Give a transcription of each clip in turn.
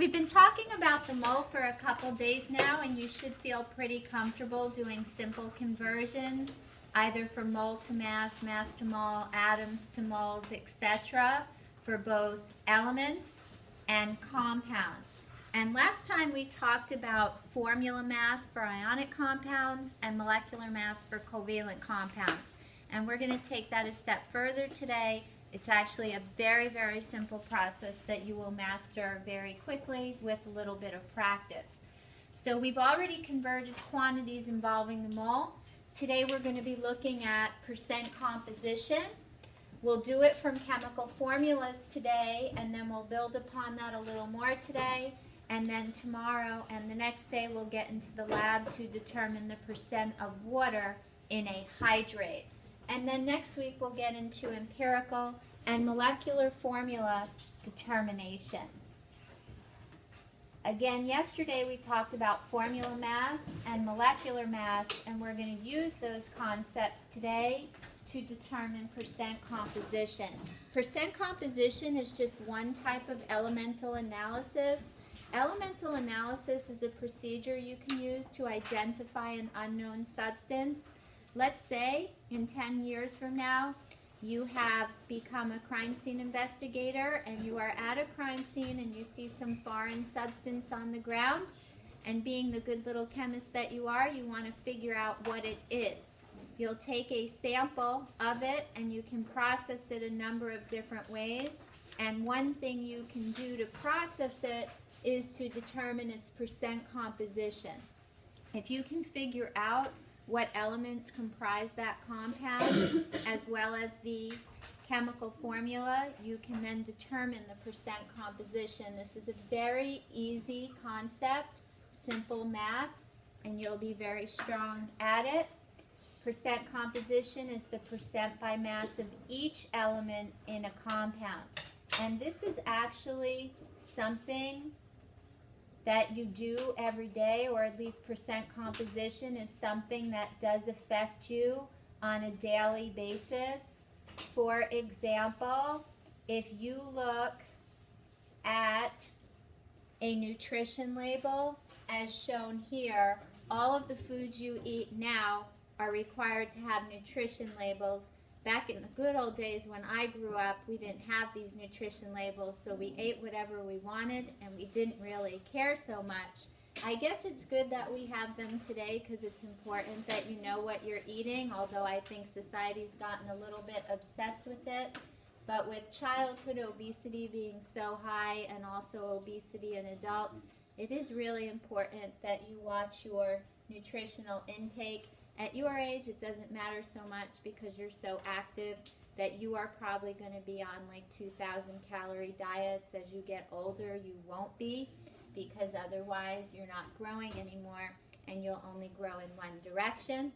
We've been talking about the mole for a couple days now, and you should feel pretty comfortable doing simple conversions, either for mole to mass, mass to mole, atoms to moles, etc., for both elements and compounds. And last time we talked about formula mass for ionic compounds and molecular mass for covalent compounds. And we're going to take that a step further today. It's actually a very, very simple process that you will master very quickly with a little bit of practice. So we've already converted quantities involving the mole. Today we're going to be looking at percent composition. We'll do it from chemical formulas today, and then we'll build upon that a little more today. And then tomorrow and the next day we'll get into the lab to determine the percent of water in a hydrate. And then next week we'll get into empirical and molecular formula determination. Again, yesterday we talked about formula mass and molecular mass, and we're going to use those concepts today to determine percent composition. Percent composition is just one type of elemental analysis. Elemental analysis is a procedure you can use to identify an unknown substance. Let's say in 10 years from now, you have become a crime scene investigator and you are at a crime scene and you see some foreign substance on the ground, and being the good little chemist that you are, you want to figure out what it is. You'll take a sample of it and you can process it a number of different ways, and one thing you can do to process it is to determine its percent composition. If you can figure out what elements comprise that compound, as well as the chemical formula, you can then determine the percent composition. This is a very easy concept, simple math, and you'll be very strong at it. Percent composition is the percent by mass of each element in a compound. And this is actually something that you do every day, or at least percent composition is something that does affect you on a daily basis. For example, if you look at a nutrition label, as shown here, all of the foods you eat now are required to have nutrition labels. Back in the good old days when I grew up, we didn't have these nutrition labels, so we ate whatever we wanted and we didn't really care so much. I guess it's good that we have them today because it's important that you know what you're eating, although I think society's gotten a little bit obsessed with it. But with childhood obesity being so high, and also obesity in adults, it is really important that you watch your nutritional intake. At your age, it doesn't matter so much because you're so active that you are probably going to be on like 2,000 calorie diets. As you get older, you won't be, because otherwise you're not growing anymore and you'll only grow in one direction.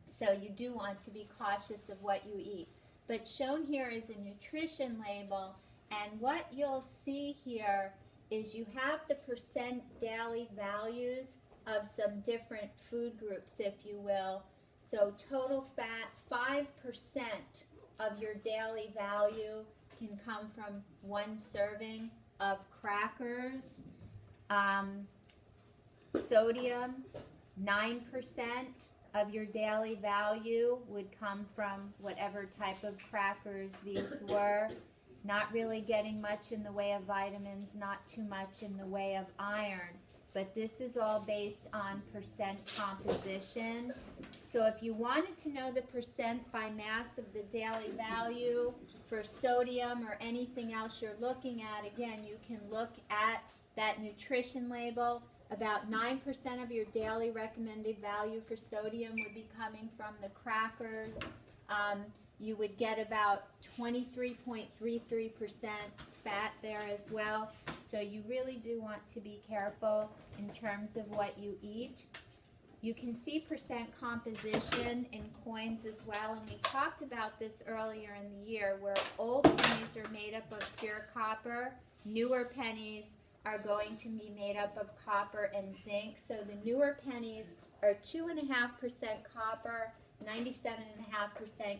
So you do want to be cautious of what you eat. But shown here is a nutrition label, and what you'll see here is you have the percent daily values of some different food groups, if you will. So total fat, 5% of your daily value can come from one serving of crackers. Sodium, 9% of your daily value would come from whatever type of crackers these were. Not really getting much in the way of vitamins, not too much in the way of iron. But this is all based on percent composition. So if you wanted to know the percent by mass of the daily value for sodium or anything else you're looking at, again, you can look at that nutrition label. About 9% of your daily recommended value for sodium would be coming from the crackers. You would get about 23.33% fat there as well. So you really do want to be careful in terms of what you eat. You can see percent composition in coins as well, and we talked about this earlier in the year, where old pennies are made up of pure copper. Newer pennies are going to be made up of copper and zinc. So the newer pennies are 2.5% copper, 97.5%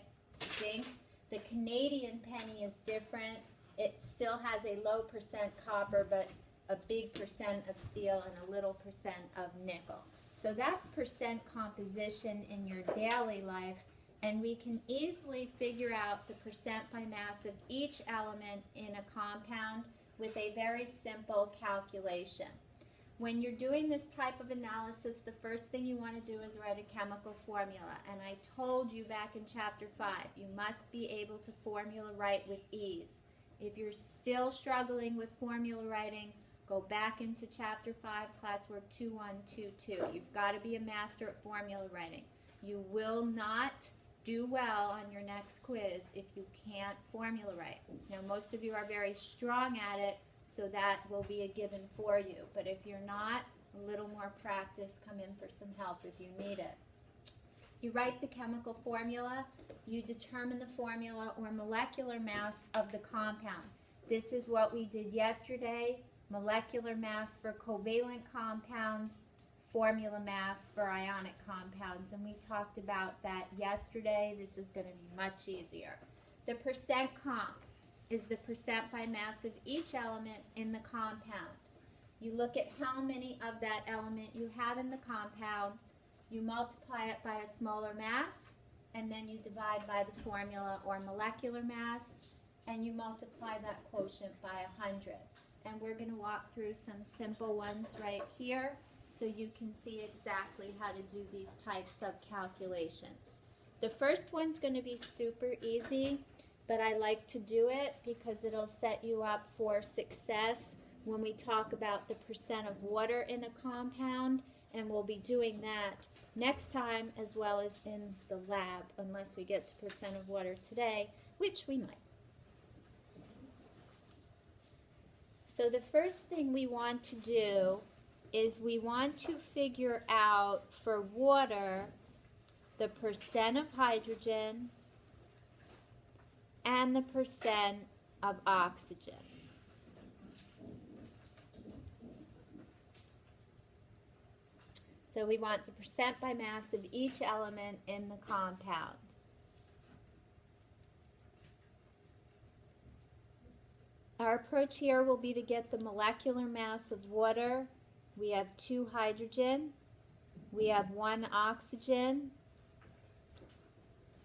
zinc. The Canadian penny is different. It still has a low percent copper, but a big percent of steel and a little percent of nickel. So that's percent composition in your daily life, and we can easily figure out the percent by mass of each element in a compound with a very simple calculation. When you're doing this type of analysis, the first thing you want to do is write a chemical formula. And I told you back in chapter 5, you must be able to formula write with ease. If you're still struggling with formula writing, go back into chapter 5, classwork 2122. You've got to be a master at formula writing. You will not do well on your next quiz if you can't formula write. Now, most of you are very strong at it, so that will be a given for you. But if you're not, a little more practice, come in for some help if you need it. You write the chemical formula, you determine the formula or molecular mass of the compound. This is what we did yesterday, molecular mass for covalent compounds, formula mass for ionic compounds, and we talked about that yesterday. This is going to be much easier. The percent comp is the percent by mass of each element in the compound. You look at how many of that element you have in the compound, you multiply it by its molar mass, and then you divide by the formula or molecular mass, and you multiply that quotient by 100. And we're going to walk through some simple ones right here so you can see exactly how to do these types of calculations. The first one's going to be super easy, but I like to do it because it'll set you up for success when we talk about the percent of water in a compound, and we'll be doing that next time as well as in the lab, unless we get to percent of water today, which we might. So the first thing we want to do is we want to figure out for water the percent of hydrogen and the percent of oxygen. So we want the percent by mass of each element in the compound. Our approach here will be to get the molecular mass of water. We have 2 hydrogen, we have 1 oxygen,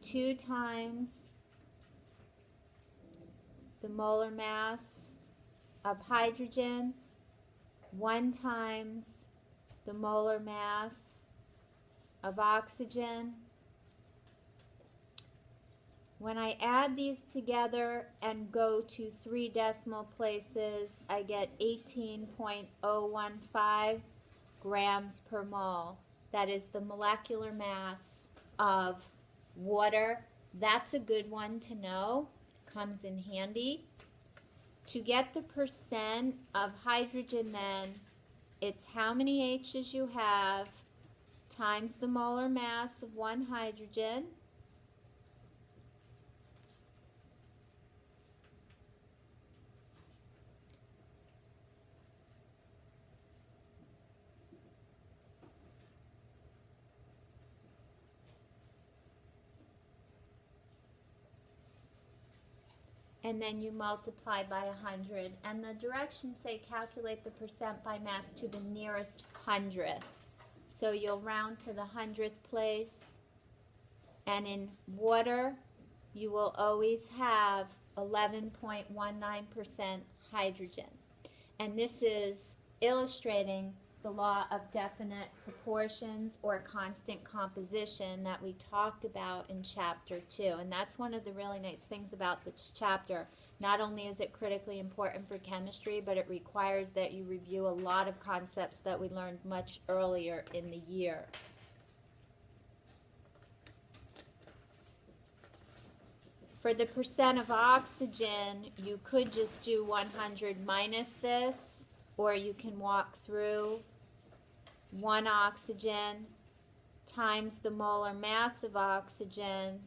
2 times the molar mass of hydrogen, 1 times the molar mass of oxygen. When I add these together and go to 3 decimal places, I get 18.015 grams per mole. That is the molecular mass of water. That's a good one to know. Comes in handy. To get the percent of hydrogen then, it's how many H's you have times the molar mass of 1 hydrogen. And then you multiply by 100. And the directions say calculate the percent by mass to the nearest hundredth. So you'll round to the 100th place. And in water, you will always have 11.19% hydrogen. And this is illustrating the law of definite proportions or constant composition that we talked about in chapter 2. And that's one of the really nice things about this chapter. Not only is it critically important for chemistry, but it requires that you review a lot of concepts that we learned much earlier in the year. For the percent of oxygen, you could just do 100 minus this, or you can walk through 1 oxygen times the molar mass of oxygen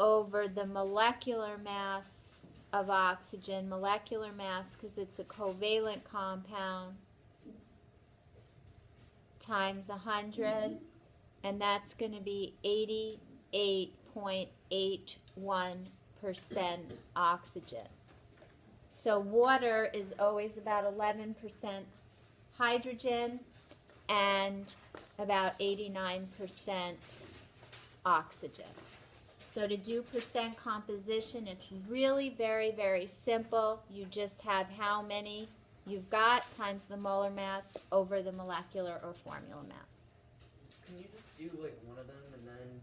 over the molecular mass of oxygen, molecular mass because it's a covalent compound, times 100, and that's going to be 88.81 oxygen. So water is always about 11% hydrogen and about 89% oxygen. So to do percent composition, it's really very, very simple. You just have how many you've got times the molar mass over the molecular or formula mass. Can you just do like one of them and then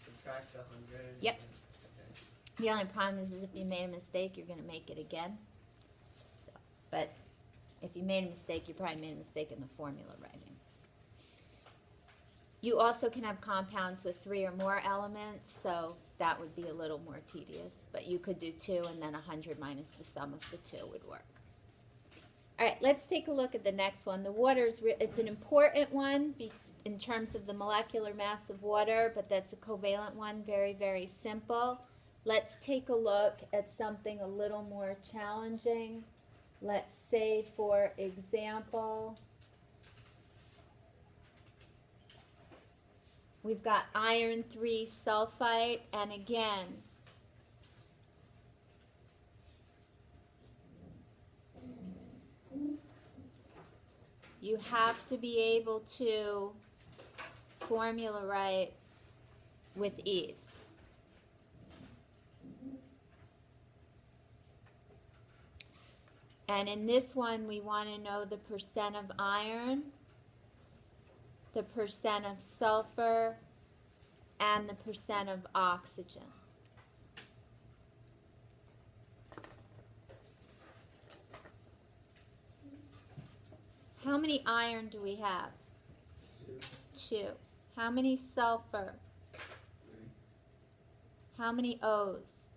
subtract the 100? Yep. Okay. The only problem is if you made a mistake, you're going to make it again. So, but if you made a mistake, you probably made a mistake in the formula writing. You also can have compounds with 3 or more elements, so that would be a little more tedious. But you could do 2, and then 100 minus the sum of the 2 would work. All right, let's take a look at the next one. The water is it's an important one in terms of the molecular mass of water, but that's a covalent one, very, very simple. Let's take a look at something a little more challenging. Let's say, for example, we've got iron 3 sulfite, and again, you have to be able to formula write with ease. And in this one, we want to know the percent of iron, the percent of sulfur, and the percent of oxygen. How many iron do we have? 2. How many sulfur? 3. How many O's?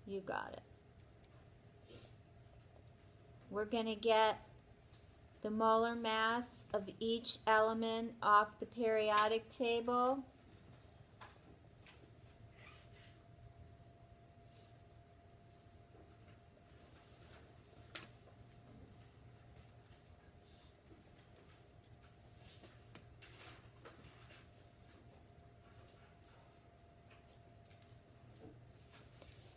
You got it. We're going to get the molar mass of each element off the periodic table.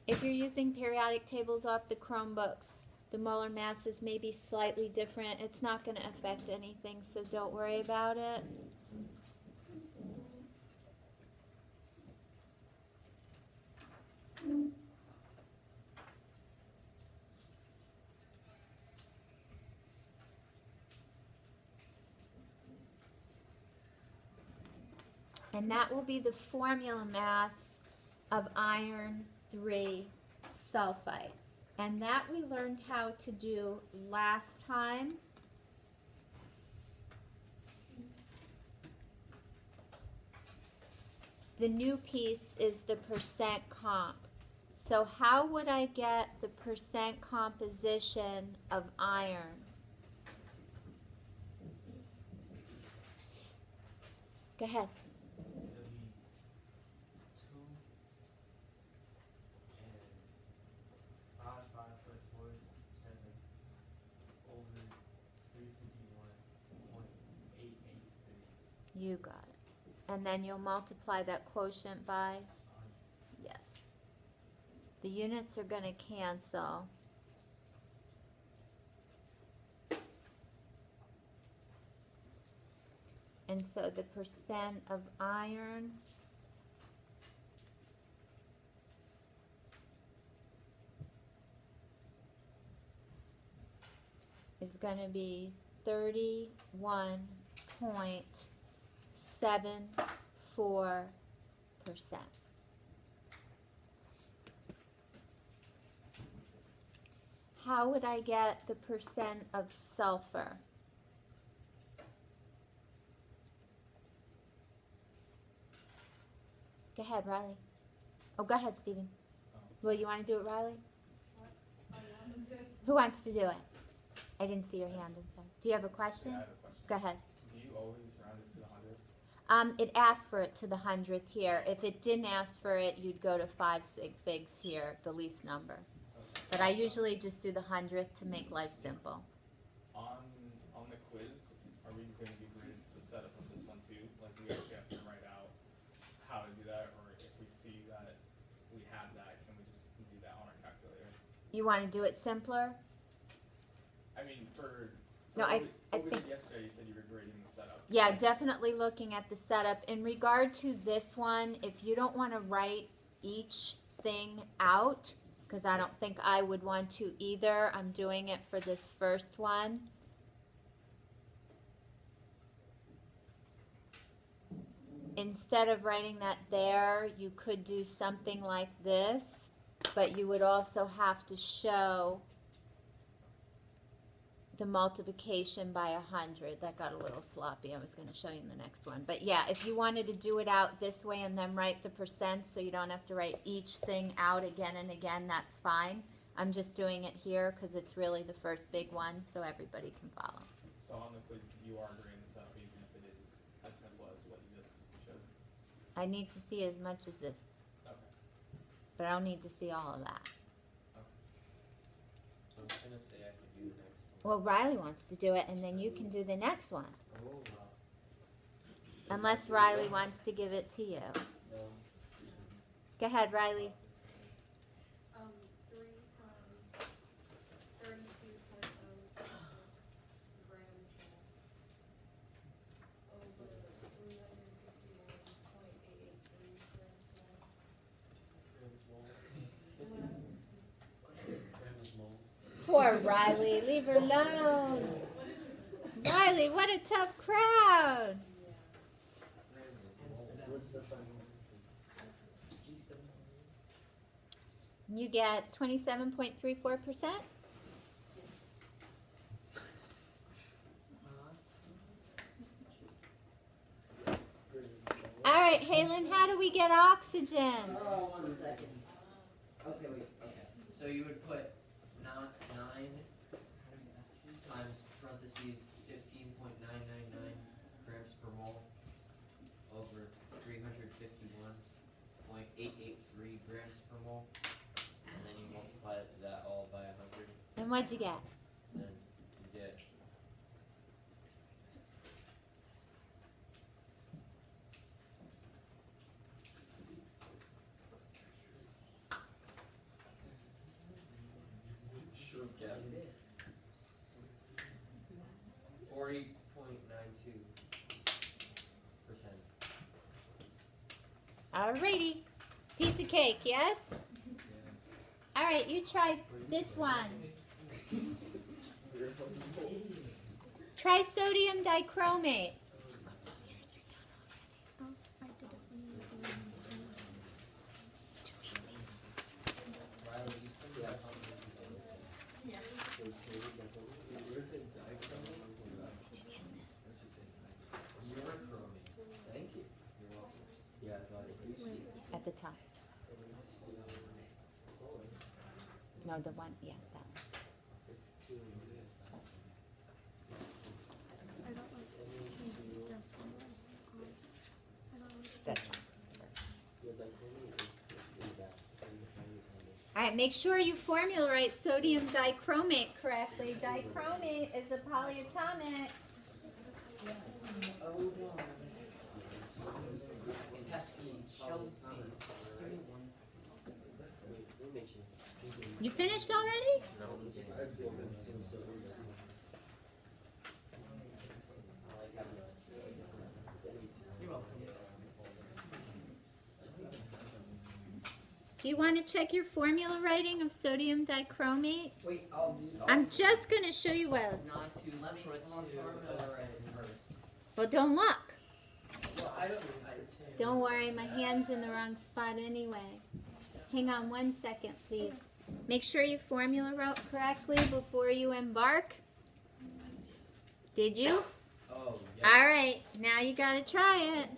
If you're using periodic tables off the Chromebooks, the molar masses may be slightly different. It's not going to affect anything, so don't worry about it. And that will be the formula mass of iron 3 sulfite. And that we learned how to do last time. The new piece is the percent comp. So how would I get the percent composition of iron? Go ahead. It'll be 2 and 5.47 over 351.883. You got it. And then you'll multiply that quotient by? Yes. The units are going to cancel. And so the percent of iron is going to be 31.74%. How would I get the percent of sulfur? Go ahead, Riley. Oh, go ahead, Stephen. Well, you want to do it, Riley? Who wants to do it? I didn't see your hand, I'm sorry. Do you have a question? Yeah, I have a question. Go ahead. Do you always round it to the 100th? It asked for it to the 100th here. If it didn't ask for it, you'd go to 5 sig figs here, the least number. Okay. But I usually just do the 100th to make life simple. On the quiz, are we going to be graded for the setup of this one too? Like, do we actually have to write out how to do that, or if we see that we have that, can we You want to do it simpler? I mean, for No, I what we think- did yesterday, you said you were grading the setup. Yeah, definitely looking at the setup. In regard to this one, if you don't want to write each thing out, because I don't think I would want to either, I'm doing it for this first one. Instead of writing that there, you could do something like this, but you would also have to show the multiplication by 100. That got a little sloppy. I was going to show you in the next one. But yeah, if you wanted to do it out this way and then write the percent so you don't have to write each thing out again and again, that's fine. I'm just doing it here because it's really the first big one so everybody can follow. So on the quiz, you are grading the setup, even if it is as simple as what you just showed. I need to see as much as this, Okay. but I don't need to see all of that. I'm gonna say I could do the next one. Well, Riley wants to do it and then you can do the next one. Oh, Unless Riley wants to give it to you. no. Go ahead, Riley. 3 times 32.06 grams over 351.883 grams. Poor Riley, leave her alone. Riley, what a tough crowd. You get 27.34%. All right, Halen, how do we get oxygen? Oh, 1 second. Okay, wait, okay. So you would put 9 times parentheses 15.999 grams per mole over 351.883 grams per mole. And then you multiply that all by 100. And what'd you get? Then you get yeah. 40.92%. Alrighty. Piece of cake, yes? Yes. All right, you try this one. Try sodium dichromate. Riley, you said that. You're crony. Thank you. You're welcome. Yeah, I got it. At the top. No, the one, yeah, that one. I got like 2 decimals off. I got like That's one. All right, make sure you formula write sodium dichromate correctly. Dichromate is a polyatomic. Oh no. It has to be shelled seed. Just give me 1 second. You finished already? No. You're welcome. Do you want to check your formula writing of sodium dichromate? Wait, I'll do. I'm just going to show you what. Not to let me put 2 first. Well, don't look. Well, I don't. Don't worry, my hand's in the wrong spot anyway. Hang on 1 second, please. Make sure you formula wrote correctly before you embark. Did you? Oh, yes. All right, now you got to try it.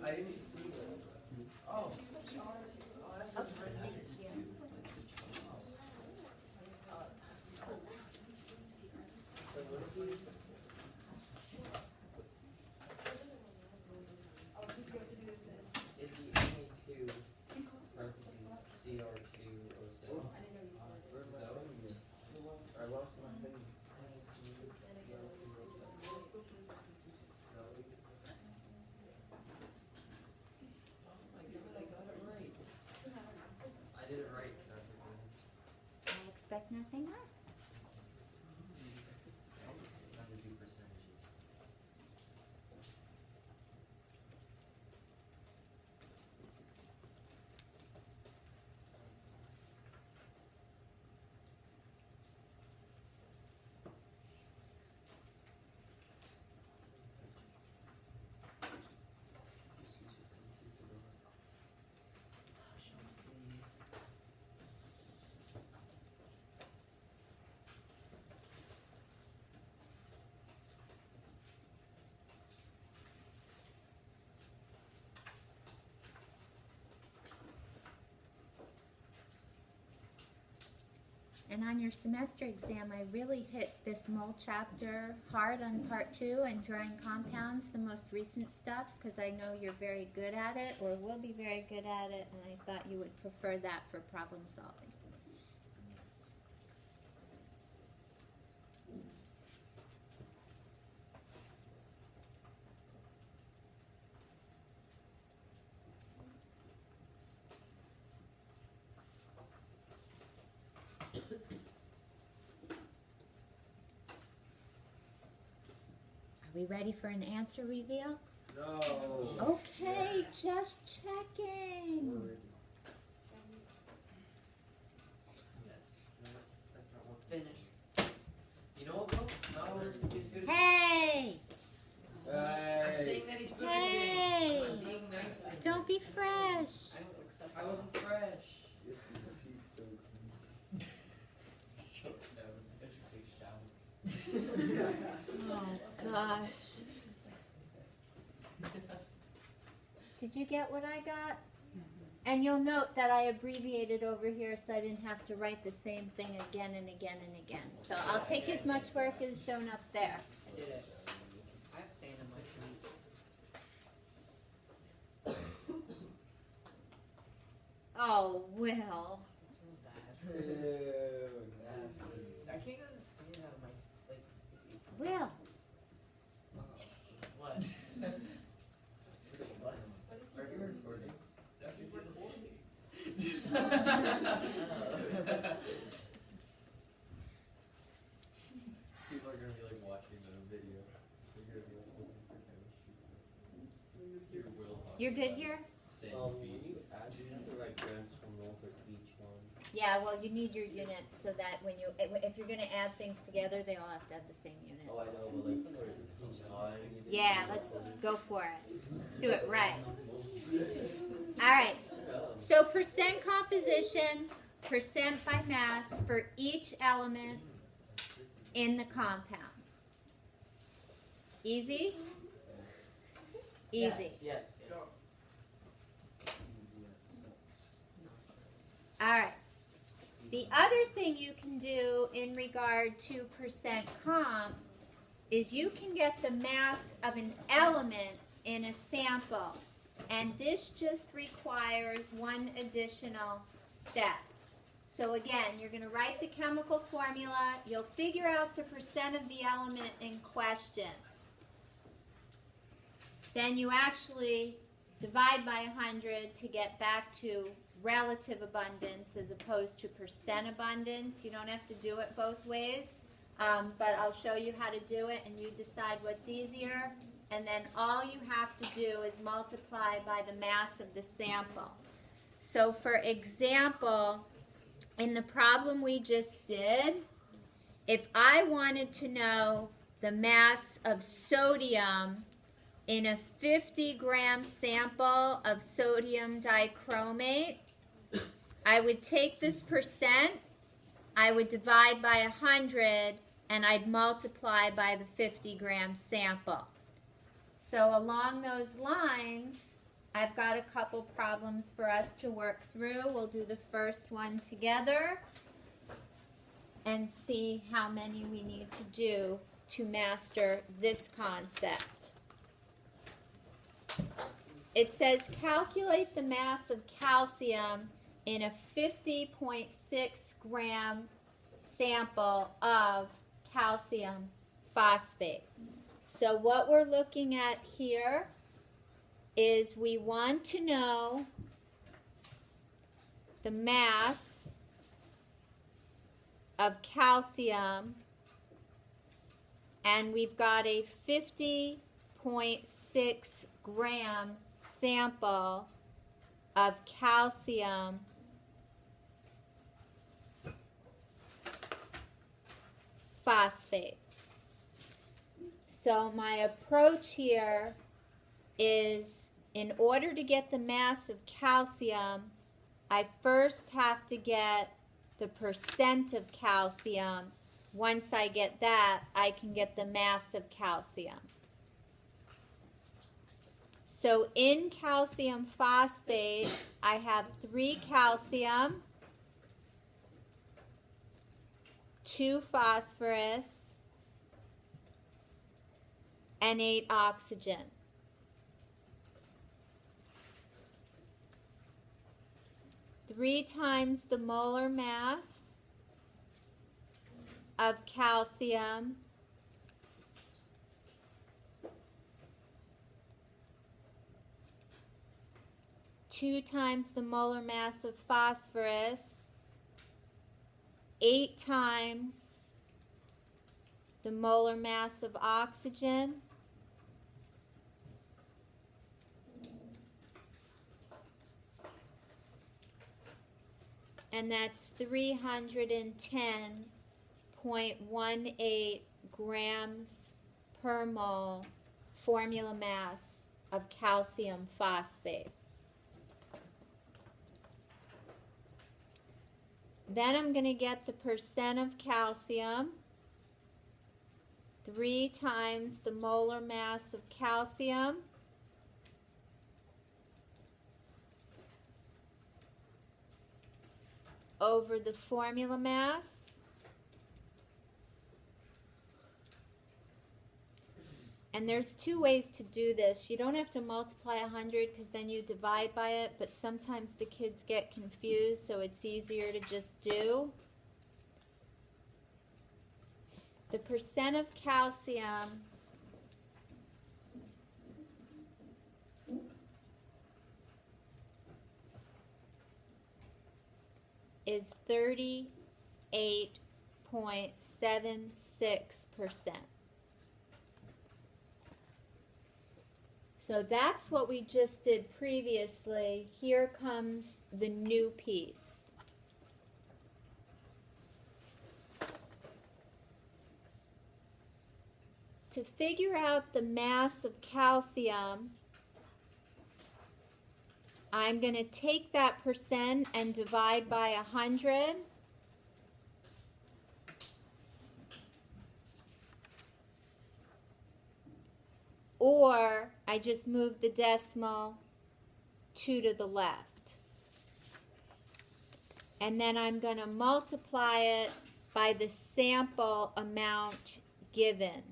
I didn't see that. Oh. It'd be only 2 parentheses CR207. I lost my thing. Nothing works. Trying to do percentages. And on your semester exam, I really hit this mole chapter hard on part 2 and drawing compounds, the most recent stuff, because I know you're very good at it, or will be very good at it, and I thought you would prefer that for problem solving. Are we ready for an answer reveal? No. Okay, just checking. That's not one finished. You know what, bro? No, he's good at Hey, I'm saying that he's good Hey. at I'm being nice to him. don't be fresh. I wasn't fresh. Yes, he's so clean. Shut down. Education. Oh, gosh. Did you get what I got? And you'll note that I abbreviated over here so I didn't have to write the same thing again and again and again. So I'll take as much work as shown up there. I did it. I have sand in my feet. Oh, Will. It's so bad. Ew, nasty. I can't get the sand out of my like. Will. What? What? Are you recording? People are gonna be like watching the video. They're gonna be like looking for chemistry. Your will. You're good here? Sand When feet. you add, you have to write grams per mole for each one. Yeah, well, you need your units so that when you, if you're going to add things together, they all have to have the same units. Oh, I know, but like for each line. Yeah, let's go for it. Let's do it right. All right. So percent composition, percent by mass for each element in the compound. Easy? Easy. Yes. All right. The other thing you can do in regard to percent comp is you can get the mass of an element in a sample. And this just requires one additional step. So again, you're going to write the chemical formula. You'll figure out the percent of the element in question. Then you actually divide by 100 to get back to relative abundance as opposed to percent abundance. You don't have to do it both ways, but I'll show you how to do it and you decide what's easier. And then all you have to do is multiply by the mass of the sample. So for example, in the problem we just did, if I wanted to know the mass of sodium in a 50-gram sample of sodium dichromate, I would take this percent, I would divide by 100, and I'd multiply by the 50-gram sample. So along those lines, I've got a couple problems for us to work through. We'll do the first one together and see how many we need to do to master this concept. It says calculate the mass of calcium in a 50.6 gram sample of calcium phosphate. So what we're looking at here is we want to know the mass of calcium, and we've got a 50.6 gram sample of calcium phosphate. So my approach here is, in order to get the mass of calcium, I first have to get the percent of calcium. Once I get that, I can get the mass of calcium. So in calcium phosphate, I have 3 calcium, 2 phosphorus, and 8 oxygen. Three times the molar mass of calcium two times the molar mass of phosphorus, 8 times the molar mass of oxygen, and that's 310.18 grams per mole formula mass of calcium phosphate. Then I'm going to get the percent of calcium, 3 times the molar mass of calcium, over the formula mass, and there's 2 ways to do this. You don't have to multiply 100 because then you divide by it, but sometimes the kids get confused, so it's easier to just do. The percent of calcium is 38.76%. So that's what we just did previously. Here comes the new piece. To figure out the mass of calcium, I'm going to take that percent and divide by 100. Or I just move the decimal 2 to the left. And then I'm going to multiply it by the sample amount given.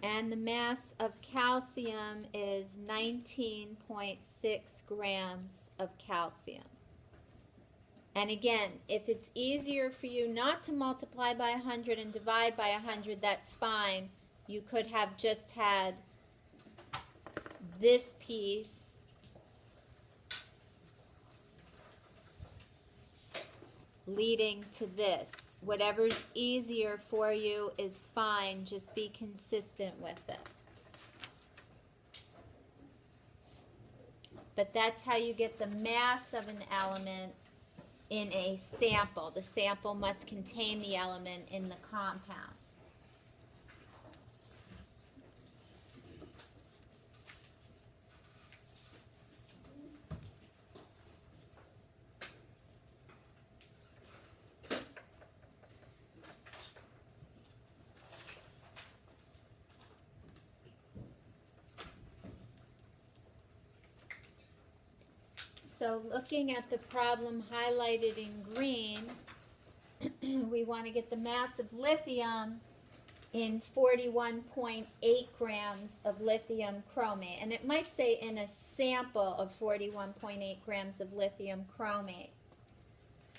And the mass of calcium is 19.6 grams of calcium. And again, if it's easier for you not to multiply by 100 and divide by 100, that's fine. You could have just had this piece leading to this. Whatever's easier for you is fine. Just be consistent with it. But that's how you get the mass of an element in a sample. The sample must contain the element in the compound. So looking at the problem highlighted in green, we want to get the mass of lithium in 41.8 grams of lithium chromate. And it might say in a sample of 41.8 grams of lithium chromate.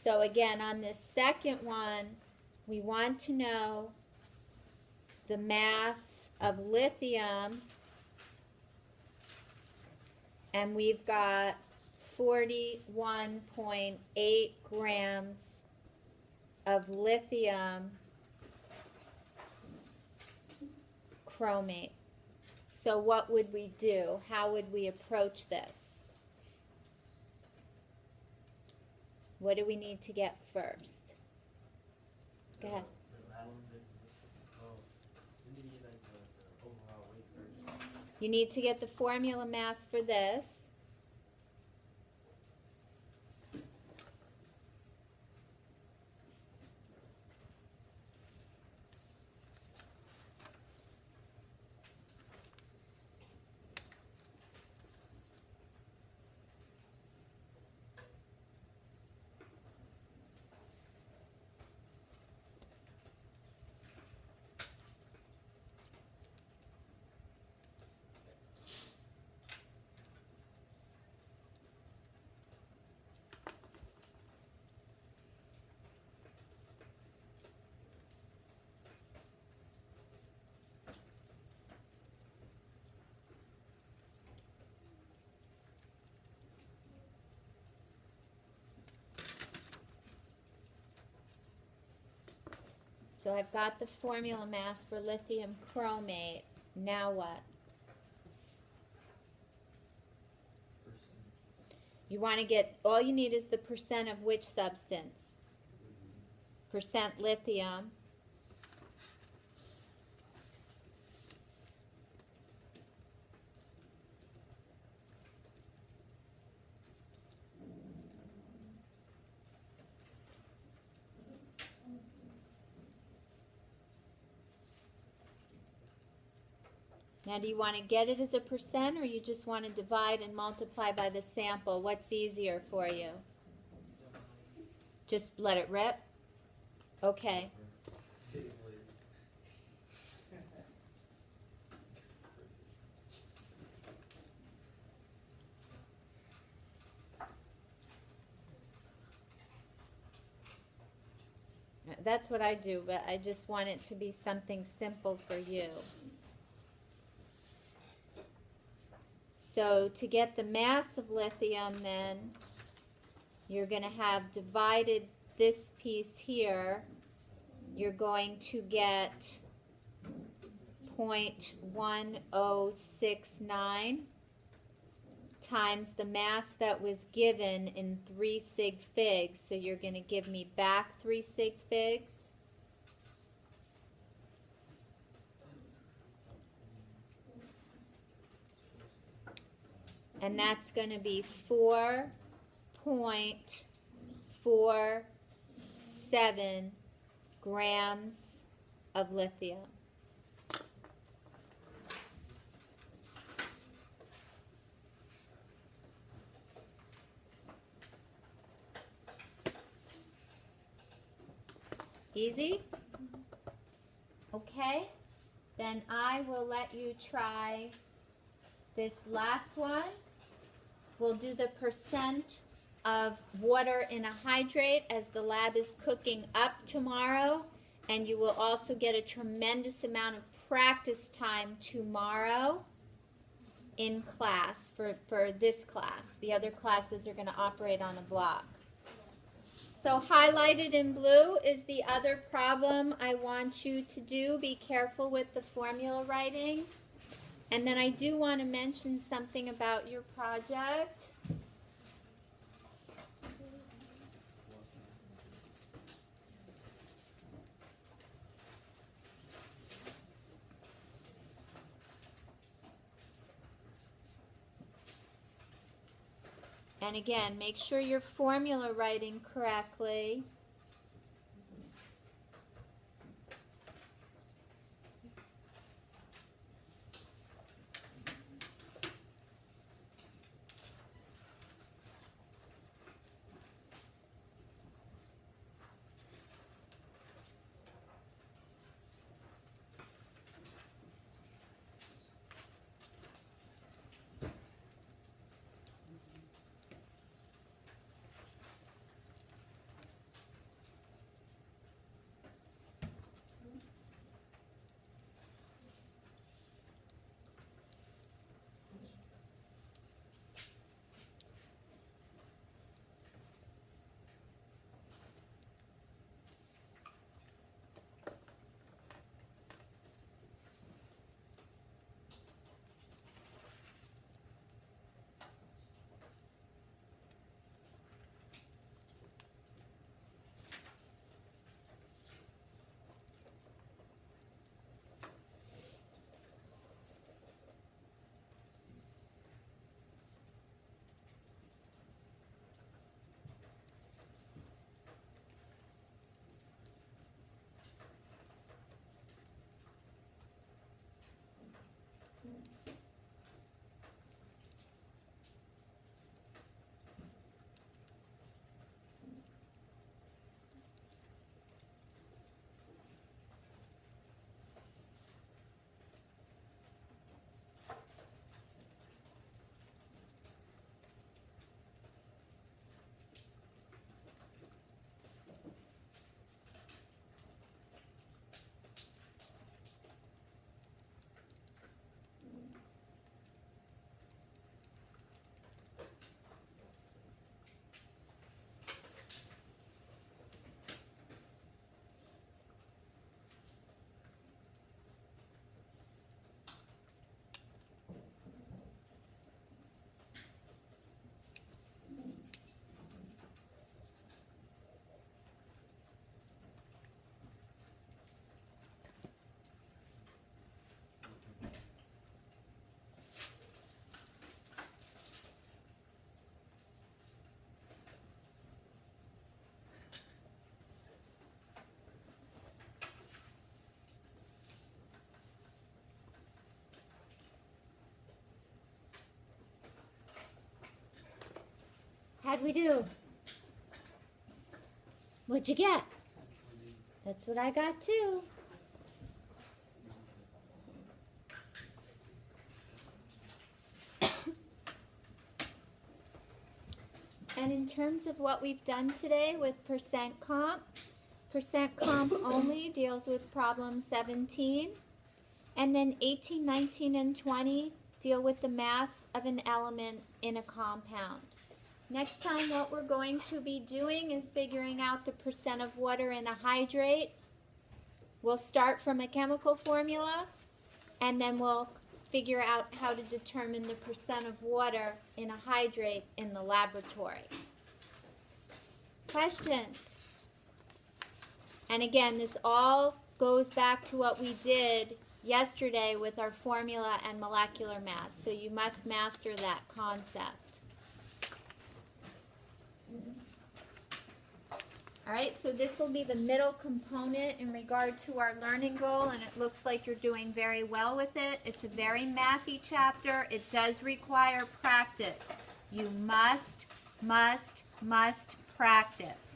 So again, on this second one, we want to know the mass of lithium, and we've got 41.8 grams of lithium chromate. So what would we do? How would we approach this? What do we need to get first? Go ahead. The last bit, oh, we need to get like the overall weight first. You need to get the formula mass for this. So I've got the formula mass for lithium chromate. Now what? You want to get, all you need is the percent of which substance? Percent lithium. Now, do you want to get it as a percent, or you just want to divide and multiply by the sample? What's easier for you? Just let it rip? Okay. That's what I do, but I just want it to be something simple for you. So to get the mass of lithium, then, you're going to have divided this piece here. You're going to get 0.1069 times the mass that was given in 3 sig figs. So you're going to give me back 3 sig figs. And that's going to be 4.47 grams of lithium. Easy? Okay, then I will let you try this last one. We'll do the percent of water in a hydrate as the lab is cooking up tomorrow, and you will also get a tremendous amount of practice time tomorrow in class for this class. The other classes are going to operate on a block. So highlighted in blue is the other problem I want you to do. Be careful with the formula writing. And then I do want to mention something about your project. And again, make sure you're formula writing correctly. How'd we do? What'd you get? That's what I got too. And in terms of what we've done today with percent comp only deals with problem 17. And then 18, 19, and 20 deal with the mass of an element in a compound. Next time what we're going to be doing is figuring out the percent of water in a hydrate. We'll start from a chemical formula, and then we'll figure out how to determine the percent of water in a hydrate in the laboratory. Questions? And again, this all goes back to what we did yesterday with our formula and molecular mass, so you must master that concept. All right, so this will be the middle component in regard to our learning goal, and it looks like you're doing very well with it. It's a very mathy chapter. It does require practice. You must practice.